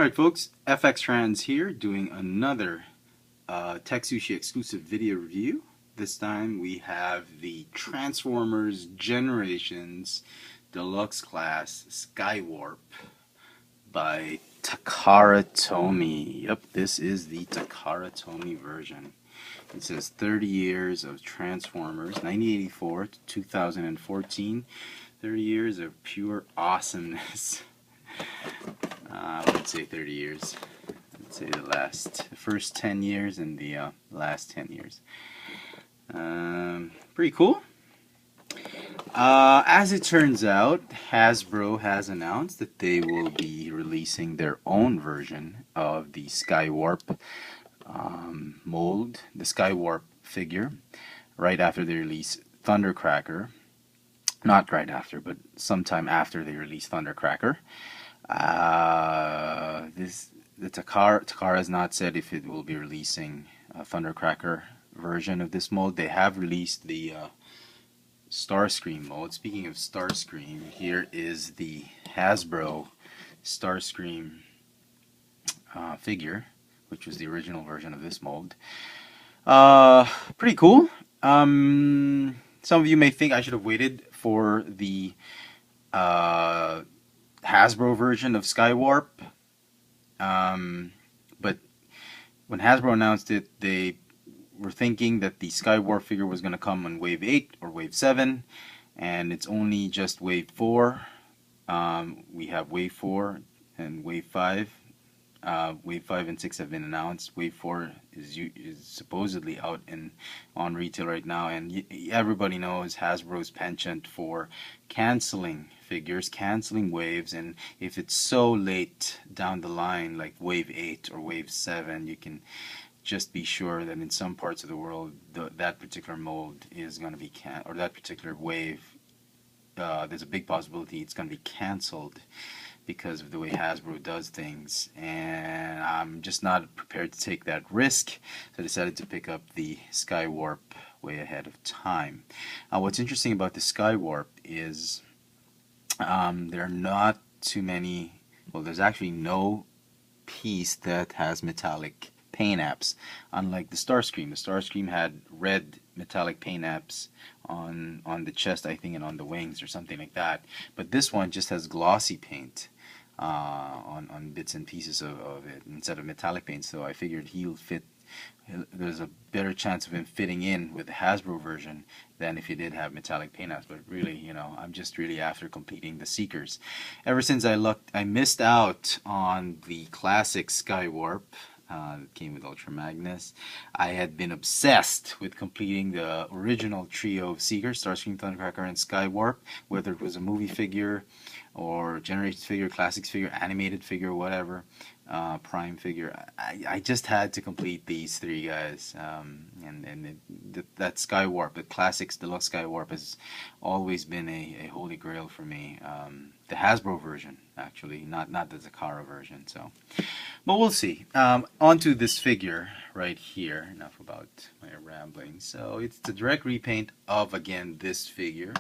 Alright folks, FX Trans here doing another TekSushi exclusive video review. This time we have the Transformers Generations Deluxe Class Skywarp by Takara Tomy. Yep, this is the Takara Tomy version. It says 30 years of Transformers, 1984 to 2014. 30 years of pure awesomeness. I wouldn't say 30 years. I'd say the first 10 years and the last 10 years. Pretty cool. As it turns out, Hasbro has announced that they will be releasing their own version of the Skywarp mold, the Skywarp figure, right after they release Thundercracker. Not right after, but sometime after they release Thundercracker. The Takara has not said if it will be releasing a Thundercracker version of this mold. They have released the Starscream mold. Speaking of Starscream, here is the Hasbro Starscream figure, which was the original version of this mold. Pretty cool. Some of you may think I should have waited for the Hasbro version of Skywarp, but when Hasbro announced it, they were thinking that the Skywarp figure was going to come on Wave 8 or Wave 7, and it's only just Wave 4. We have Wave 4 and Wave 5. Wave 5 and 6 have been announced. Wave 4 is supposedly out on retail right now, and everybody knows Hasbro's penchant for canceling figures, canceling waves, and if it's so late down the line, like Wave 8 or Wave 7, you can just be sure that in some parts of the world, that particular mold is going to be or that particular wave, there's a big possibility it's going to be canceled because of the way Hasbro does things, and I'm just not prepared to take that risk, so I decided to pick up the Skywarp way ahead of time. What's interesting about the Skywarp is there are not too many, well, there's actually no piece that has metallic paint apps, unlike the Starscream. The Starscream had red metallic paint apps on the chest, I think, and on the wings or something like that, but this one just has glossy paint on bits and pieces of it instead of metallic paint, so I figured he'll fit. There's a better chance of him fitting in with the Hasbro version than if he did have metallic paint apps. But really, you know, I'm just really after completing the Seekers. Ever since I missed out on the classic Skywarp that came with Ultra Magnus, I had been obsessed with completing the original trio of Seekers, Starscream, Thundercracker, and Skywarp, whether it was a movie figure or Generations figure, Classics figure, animated figure, whatever, Prime figure. I just had to complete these three guys, that Skywarp, the Classics Deluxe Skywarp, has always been a holy grail for me. The Hasbro version, actually, not the Takara version. So, but we'll see. Onto this figure right here. Enough about my rambling. So it's the direct repaint of, again, this figure.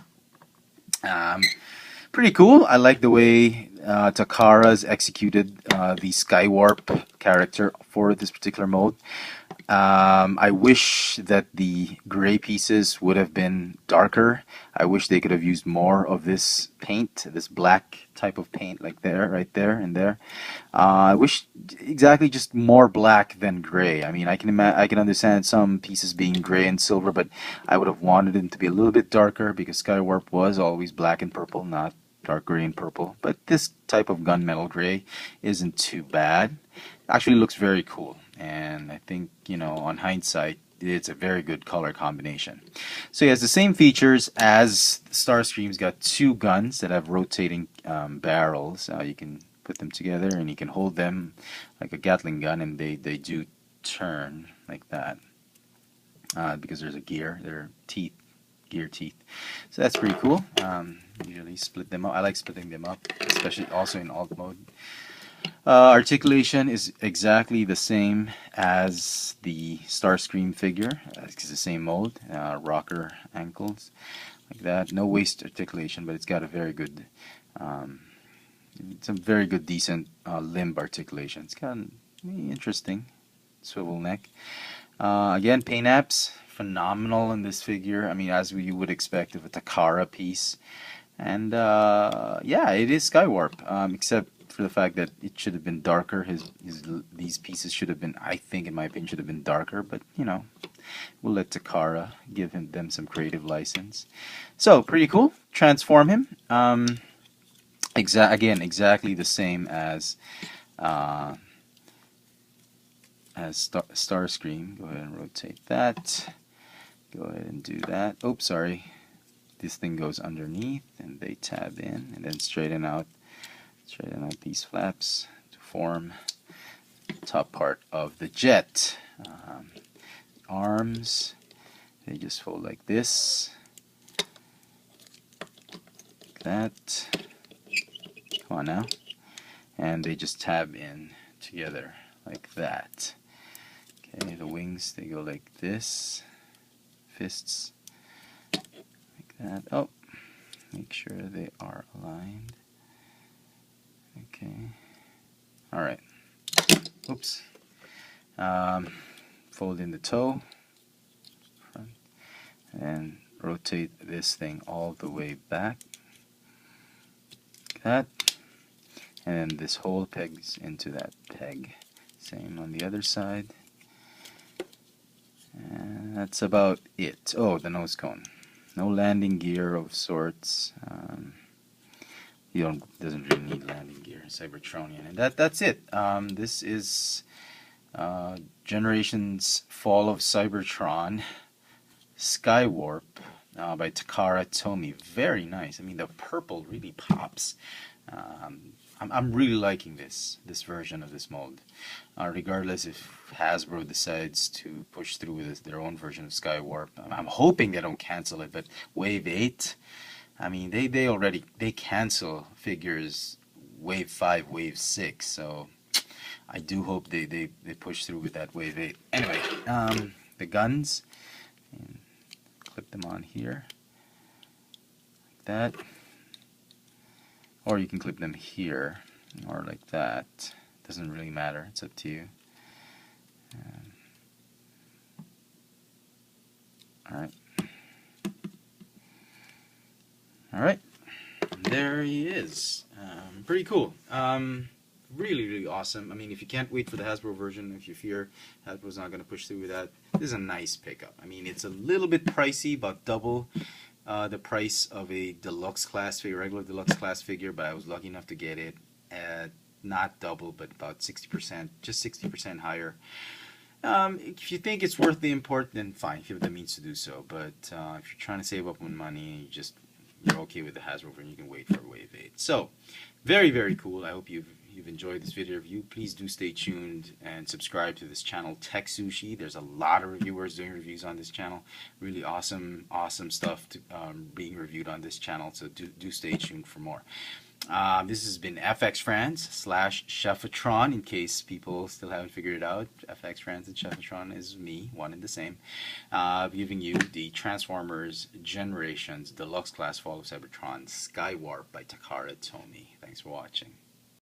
Pretty cool. I like the way Takara's executed the Skywarp character for this particular mold. I wish that the gray pieces would have been darker. I wish they could have used more of this paint, this black type of paint, like there, right there, and there. I wish exactly just more black than gray. I mean, I can understand some pieces being gray and silver, but I would have wanted them to be a little bit darker because Skywarp was always black and purple, not dark gray and purple. But this type of gunmetal gray isn't too bad. Actually looks very cool, and I think, you know, on hindsight, it's a very good color combination. So he has the same features as Starscream's got two guns that have rotating barrels. You can put them together and you can hold them like a Gatling gun, and they do turn like that because there's a gear, they're teeth, gear teeth. So that's pretty cool. Usually split them up. I like splitting them up, especially also in alt mode. Articulation is exactly the same as the Starscream figure. It's the same mold, rocker ankles like that. No waist articulation, but it's got a very good It's a very good, decent limb articulation. It's kind of interesting. Swivel neck. Again, paint apps, phenomenal in this figure. I mean, as you would expect of a Takara piece. And yeah, it is Skywarp, except for the fact that it should have been darker. These pieces should have been, I think, in my opinion, should have been darker. But you know, we'll let Takara give them some creative license. So pretty cool. Transform him. Again, exactly the same as Starscream. Go ahead and rotate that. Go ahead and do that. Oops, sorry. This thing goes underneath, and they tab in, and then straighten out these flaps to form the top part of the jet. Arms, they just fold like this, like that. Come on now, and they just tab in together like that. Okay, the wings, they go like this, fists like that. Oh, make sure they are aligned. Okay, all right. Oops. Fold in the toe, front, and rotate this thing all the way back, like that. And then this hole pegs into that peg. Same on the other side. And that's about it. Oh, the nose cone. No landing gear of sorts. Doesn't really need landing gear. Cybertronian, and that's it. This is Generations Fall of Cybertron Skywarp by Takara Tomy. Very nice. I mean, the purple really pops. I'm really liking this version of this mold. Regardless if Hasbro decides to push through with their own version of Skywarp, I'm hoping they don't cancel it. But Wave 8, I mean, they cancel figures Wave 5, Wave 6. So I do hope they push through with that Wave 8. Anyway, the guns, and clip them on here like that. Or you can clip them here, or like that. Doesn't really matter. It's up to you. Alright. Alright. There he is. Pretty cool. Really, really awesome. I mean, if you can't wait for the Hasbro version, if you fear Hasbro's not going to push through with that, this is a nice pickup. I mean, it's a little bit pricey, about double the price of a deluxe class figure, regular deluxe class figure, but I was lucky enough to get it at not double, but about 60%, just 60% higher. If you think it's worth the import, then fine, if you have the means to do so. But if you're trying to save up on money, you're okay with the Hasbro version, you can wait for Wave 8. So, very, very cool. I hope you've enjoyed this video review. Please do stay tuned and subscribe to this channel, TekSushi. There's a lot of reviewers doing reviews on this channel. Really awesome stuff being reviewed on this channel. So do stay tuned for more. This has been FX France / Chefatron, in case people still haven't figured it out. FX France and Chefatron is me, one and the same. Giving you the Transformers Generations Deluxe Class Fall of Cybertron Skywarp by Takara Tomy. Thanks for watching.